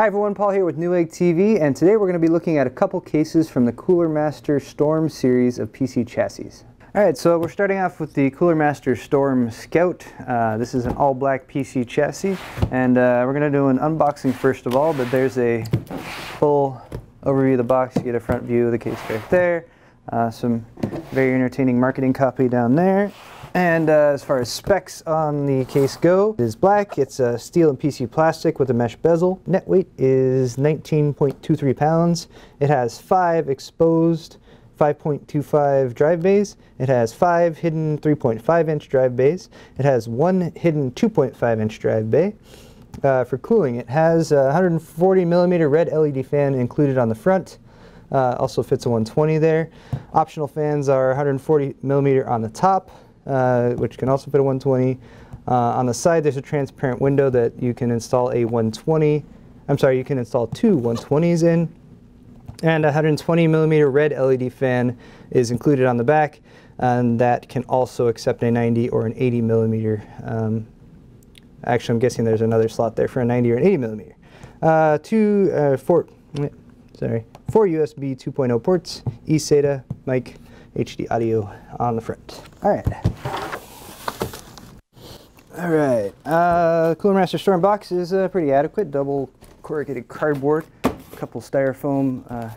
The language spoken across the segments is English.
Hi everyone, Paul here with Newegg TV, and today we're going to be looking at a couple cases from the Cooler Master Storm series of PC chassis. Alright, so we're starting off with the Cooler Master Storm Scout. This is an all-black PC chassis, and we're going to do an unboxing first of all, but there's a full overview of the box. You get a front view of the case right there, some very entertaining marketing copy down there. And as far as specs on the case go, it is black, it's steel and PC plastic with a mesh bezel. Net weight is 19.23 pounds. It has 5 exposed 5.25 drive bays. It has 5 hidden 3.5 inch drive bays. It has 1 hidden 2.5 inch drive bay. For cooling, it has a 140 millimeter red LED fan included on the front. Also fits a 120 there. Optional fans are 140 millimeter on the top, which can also fit a 120. On the side there's a transparent window that you can install a 120. You can install 2 120s in. And a 120 millimeter red LED fan is included on the back, and that can also accept a 90 or an 80 millimeter. Actually, I'm guessing there's another slot there for a 90 or an 80 millimeter. 4 USB 2.0 ports, eSATA, mic, HD audio on the front. Alright. Cooler Master Storm box is pretty adequate. Double corrugated cardboard, a couple styrofoam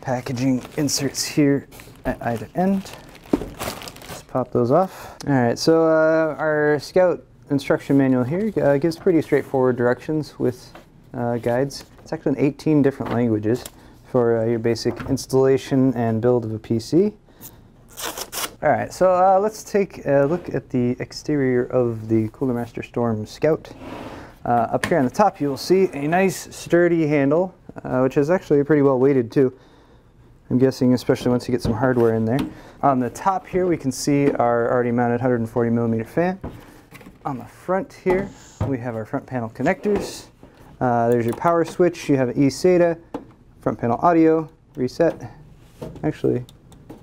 packaging inserts here at either end. Just pop those off. Alright, so our Scout instruction manual here gives pretty straightforward directions with guides. It's actually in 18 different languages for your basic installation and build of a PC. Alright, so let's take a look at the exterior of the Cooler Master Storm Scout. Up here on the top you will see a nice sturdy handle, which is actually pretty well weighted too. I'm guessing especially once you get some hardware in there. On the top here we can see our already mounted 140 millimeter fan. On the front here we have our front panel connectors. There's your power switch, you have an eSATA, front panel audio, reset. Actually,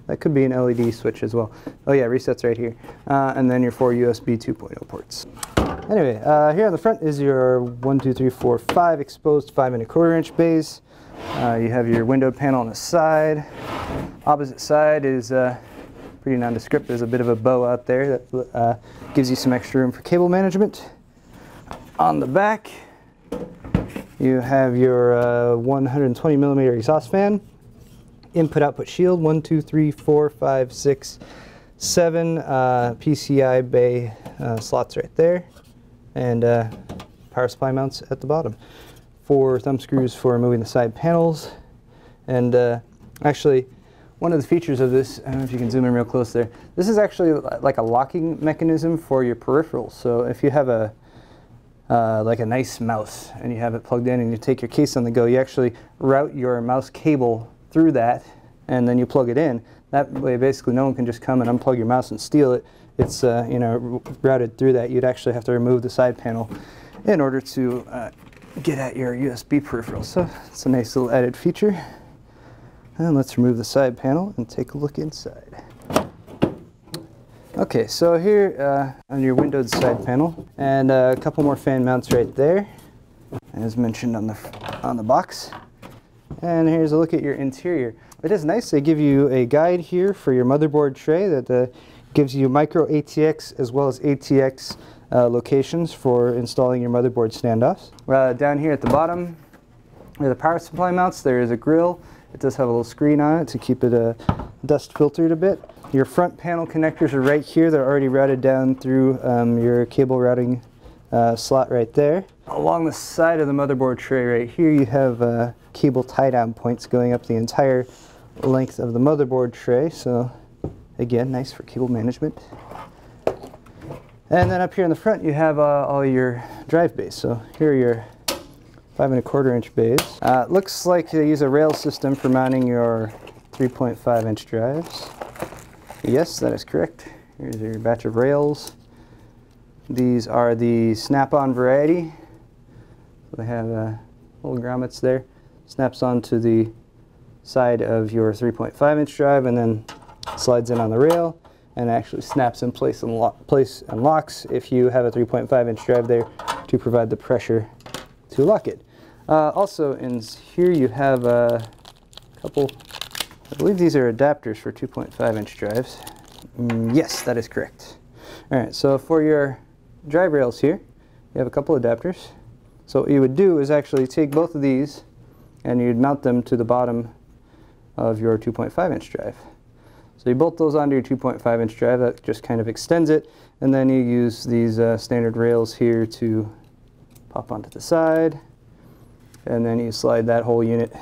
that could be an LED switch as well. Oh yeah, reset's right here. And then your 4 USB 2.0 ports. Anyway, here on the front is your 1, 2, 3, 4, 5 exposed 5 1/4 inch bays. You have your window panel on the side. Opposite side is pretty nondescript. There's a bit of a bow out there that gives you some extra room for cable management. On the back, you have your 120 millimeter exhaust fan. Input-output shield, 1, 2, 3, 4, 5, 6, 7 PCI bay slots right there, and power supply mounts at the bottom. 4 thumb screws for removing the side panels, and actually one of the features of this, I don't know if you can zoom in real close there, this is actually like a locking mechanism for your peripherals. So if you have a like a nice mouse and you have it plugged in and you take your case on the go, you actually route your mouse cable through that and then you plug it in. That way basically no one can just come and unplug your mouse and steal it. It's routed through that. You'd actually have to remove the side panel in order to get at your USB peripheral. So it's a nice little added feature. And let's remove the side panel and take a look inside. Okay, so here on your windowed side panel, and a couple more fan mounts right there, as mentioned on the box. And here's a look at your interior. It is nice. They give you a guide here for your motherboard tray that gives you micro ATX as well as ATX locations for installing your motherboard standoffs. Down here at the bottom where the power supply mounts, there is a grill. It does have a little screen on it to keep it dust filtered a bit. Your front panel connectors are right here. They're already routed down through your cable routing slot right there. Along the side of the motherboard tray right here you have cable tie-down points going up the entire length of the motherboard tray, so again, nice for cable management. And then up here in the front you have all your drive bays. So here are your 5 1/4 inch bays. Looks like they use a rail system for mounting your 3.5 inch drives. Yes, that is correct. Here's your batch of rails. These are the snap-on variety. They have little grommets there. Snaps onto the side of your 3.5 inch drive and then slides in on the rail and actually snaps in place and locks if you have a 3.5 inch drive there to provide the pressure to lock it. Also in here you have a couple, I believe these are adapters for 2.5-inch drives. Yes, that is correct. Alright, so for your drive rails here, you have a couple adapters. So what you would do is actually take both of these and you'd mount them to the bottom of your 2.5-inch drive. So you bolt those onto your 2.5-inch drive, that just kind of extends it, and then you use these standard rails here to pop onto the side, and then you slide that whole unit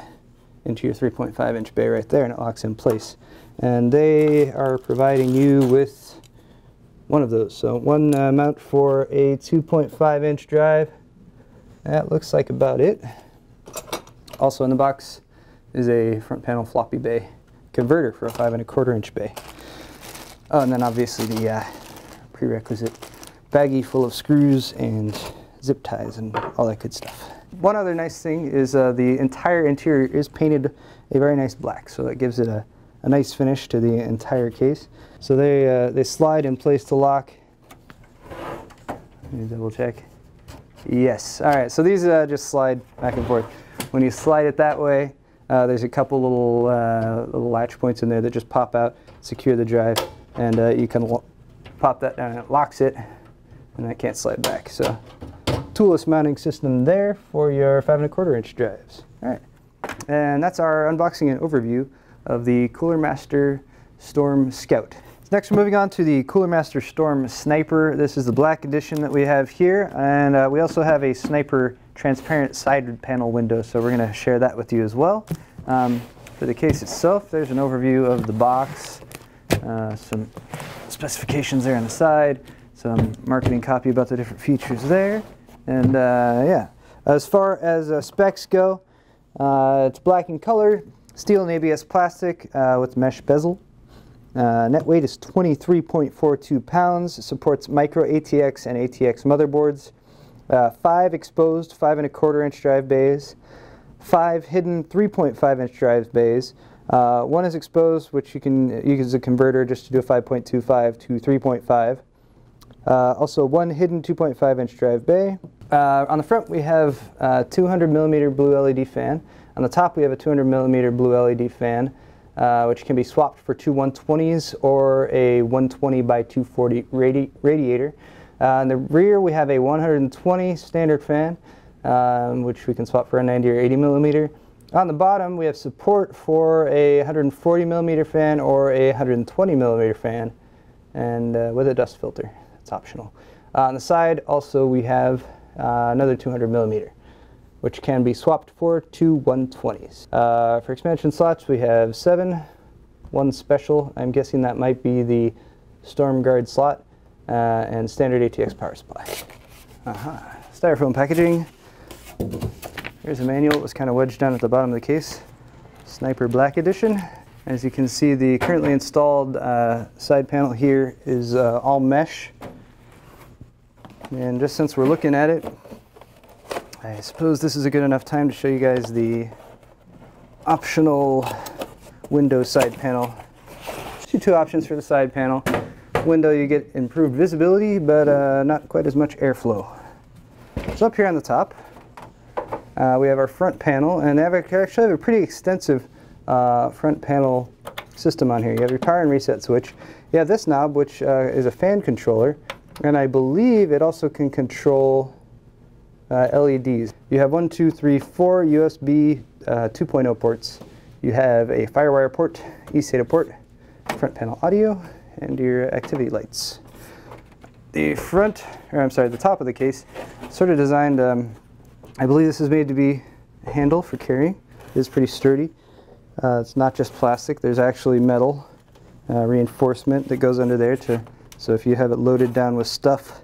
into your 3.5-inch bay right there, and it locks in place. And they are providing you with one of those. So one mount for a 2.5-inch drive. That looks like about it. Also in the box is a front panel floppy bay converter for a 5 1/4-inch bay. Oh, and then obviously the prerequisite baggie full of screws and zip ties and all that good stuff. One other nice thing is the entire interior is painted a very nice black, so that gives it a nice finish to the entire case. So they slide in place to lock. Let me double check. Yes. All right. So these just slide back and forth. When you slide it that way, there's a couple little latch points in there that just pop out, secure the drive, and you can pop that down and it locks it, and that can't slide back. So toolless mounting system there for your 5 1/4-inch drives. All right. And that's our unboxing and overview of the Cooler Master Storm Scout. Next, we're moving on to the Cooler Master Storm Sniper. This is the black edition that we have here, and we also have a Sniper transparent side panel window, so we're going to share that with you as well. For the case itself, there's an overview of the box, some specifications there on the side, some marketing copy about the different features there, and yeah. As far as specs go, it's black in color, steel and ABS plastic with mesh bezel. Net weight is 23.42 pounds. It supports micro ATX and ATX motherboards. 5 exposed 5 1/4-inch drive bays. 5 hidden 3.5-inch drive bays. One is exposed, which you can use as a converter just to do a 5.25 to 3.5. Also one hidden 2.5-inch drive bay. On the front we have a 200mm blue LED fan. On the top we have a 200mm blue LED fan, which can be swapped for two 120s or a 120 by 240 radiator. In the rear we have a 120 standard fan, which we can swap for a 90 or 80mm. On the bottom we have support for a 140mm fan or a 120mm fan, and with a dust filter. It's optional. On the side also we have another 200mm, which can be swapped for two 120s. For expansion slots we have 7, one special, I'm guessing that might be the Storm Guard slot, and standard ATX power supply. Styrofoam packaging. Here's a manual. It was kind of wedged down at the bottom of the case. Sniper Black Edition. As you can see, the currently installed side panel here is all mesh. And just since we're looking at it, I suppose this is a good enough time to show you guys the optional window side panel. Two options for the side panel. Window, you get improved visibility, but not quite as much airflow. So up here on the top, we have our front panel, and they actually have a pretty extensive front panel system on here. You have your power and reset switch. You have this knob, which is a fan controller, and I believe it also can control LEDs. You have 1, 2, 3, 4 USB 2.0 ports. You have a FireWire port, eSATA port, front panel audio, and your activity lights. The the top of the case, sort of designed, I believe this is made to be a handle for carrying. It is pretty sturdy. It's not just plastic, there's actually metal reinforcement that goes under there, so if you have it loaded down with stuff,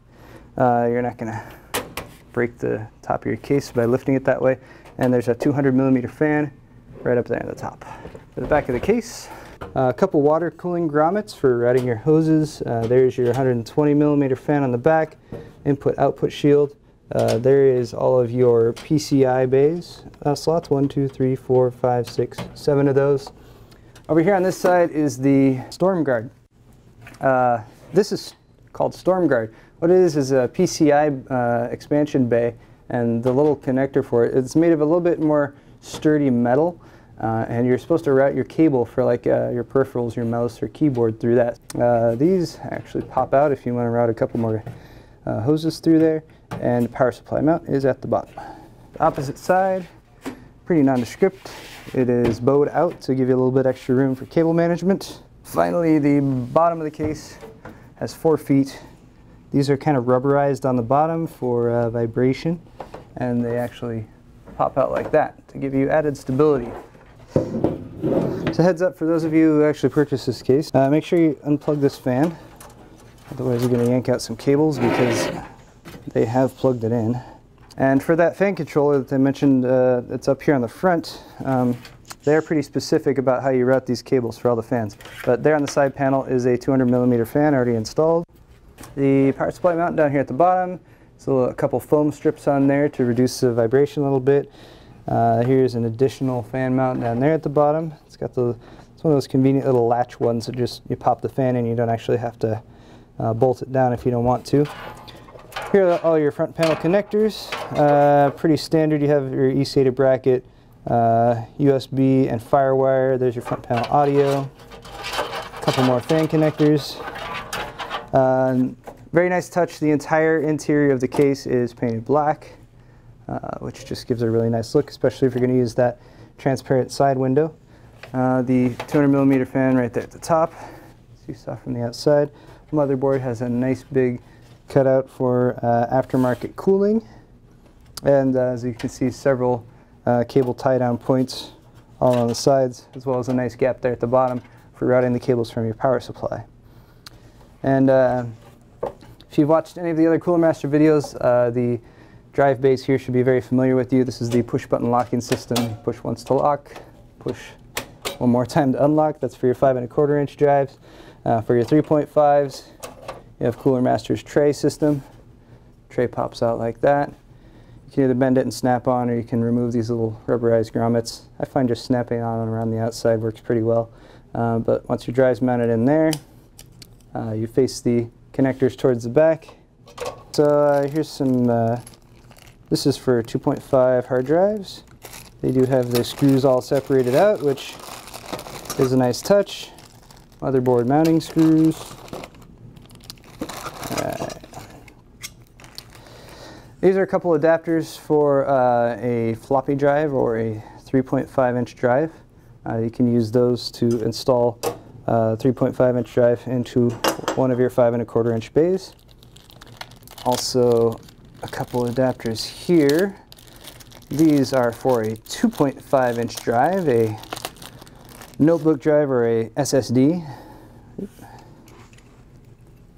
you're not going to break the top of your case by lifting it that way. And there's a 200mm fan right up there at the top. For the back of the case, a couple water cooling grommets for routing your hoses. There's your 120mm fan on the back, input-output shield. There is all of your PCI bays slots, 1, 2, 3, 4, 5, 6, 7 of those. Over here on this side is the Storm Guard. This is called Storm Guard. What it is a PCI expansion bay and the little connector for it, it's made of a little bit more sturdy metal, and you're supposed to route your cable for like your peripherals, your mouse or keyboard through that. These actually pop out if you want to route a couple more hoses through there, and the power supply mount is at the bottom. The opposite side, pretty nondescript. It is bowed out to give you a little bit extra room for cable management. Finally, the bottom of the case has 4 feet. These are kind of rubberized on the bottom for vibration, and they actually pop out like that to give you added stability. So heads up for those of you who actually purchased this case, make sure you unplug this fan, otherwise you're going to yank out some cables because they have plugged it in. And for that fan controller that I mentioned, it's up here on the front, they're pretty specific about how you route these cables for all the fans. But there on the side panel is a 200mm fan already installed. The power supply mount down here at the bottom, so a couple foam strips on there to reduce the vibration a little bit. Here's an additional fan mount down there at the bottom. It's got it's one of those convenient little latch ones that just, you pop the fan in, you don't actually have to bolt it down if you don't want to. Here are all your front panel connectors. Pretty standard. You have your eSATA bracket, USB and FireWire. There's your front panel audio. A couple more fan connectors. Very nice touch. The entire interior of the case is painted black, which just gives it a really nice look, especially if you're going to use that transparent side window. The 200mm fan right there at the top, as you saw from the outside. Motherboard has a nice big cutout for aftermarket cooling, and as you can see, several cable tie-down points all on the sides, as well as a nice gap there at the bottom for routing the cables from your power supply. And if you've watched any of the other Cooler Master videos, the drive base here should be very familiar with you. This is the push-button locking system. Push once to lock, push one more time to unlock. That's for your 5 1/4 inch drives. For your 3.5s, you have Cooler Master's tray system. Tray pops out like that. You can either bend it and snap on, or you can remove these little rubberized grommets. I find just snapping on and around the outside works pretty well. But once your drive's mounted in there, you face the connectors towards the back. So here's some, this is for 2.5 hard drives. They do have the screws all separated out, which is a nice touch. Motherboard mounting screws. These are a couple adapters for a floppy drive or a 3.5 inch drive. You can use those to install a 3.5 inch drive into one of your 5 1/4 inch bays. Also a couple adapters here. These are for a 2.5 inch drive, a notebook drive or a SSD.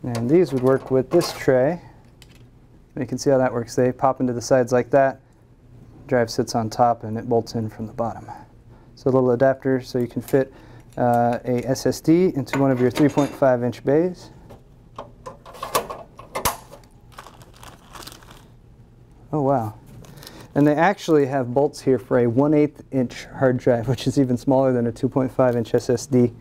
And these would work with this tray. You can see how that works. They pop into the sides like that. Drive sits on top and it bolts in from the bottom. So a little adapter so you can fit a SSD into one of your 3.5 inch bays. Oh wow. And they actually have bolts here for a 1/8 inch hard drive, which is even smaller than a 2.5 inch SSD.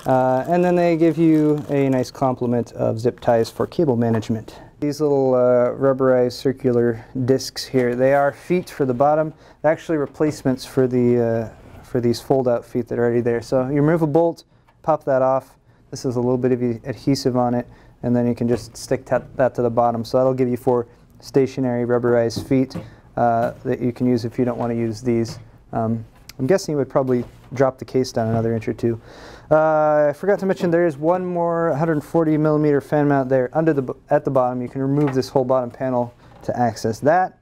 And then they give you a nice complement of zip ties for cable management. These little rubberized circular discs here, they are feet for the bottom. They're actually replacements for these fold-out feet that are already there. So you remove a bolt, pop that off. This has a little bit of adhesive on it, and then you can just stick that to the bottom. So that'll give you 4 stationary rubberized feet that you can use if you don't want to use these. I'm guessing you would probably drop the case down another inch or 2. I forgot to mention there is one more 140mm fan mount there at the bottom. You can remove this whole bottom panel to access that.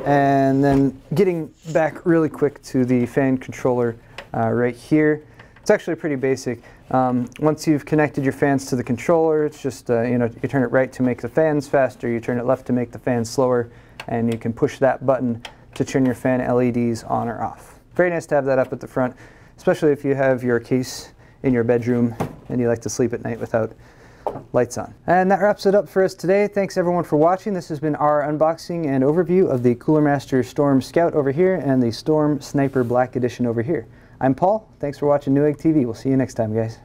And then getting back really quick to the fan controller right here. It's actually pretty basic. Once you've connected your fans to the controller, it's just you turn it right to make the fans faster, you turn it left to make the fans slower, and you can push that button to turn your fan LEDs on or off. Very nice to have that up at the front, especially if you have your case in your bedroom and you like to sleep at night without lights on. And that wraps it up for us today. Thanks everyone for watching. This has been our unboxing and overview of the Cooler Master Storm Scout over here and the Storm Sniper Black Edition over here. I'm Paul. Thanks for watching Newegg TV. We'll see you next time, guys.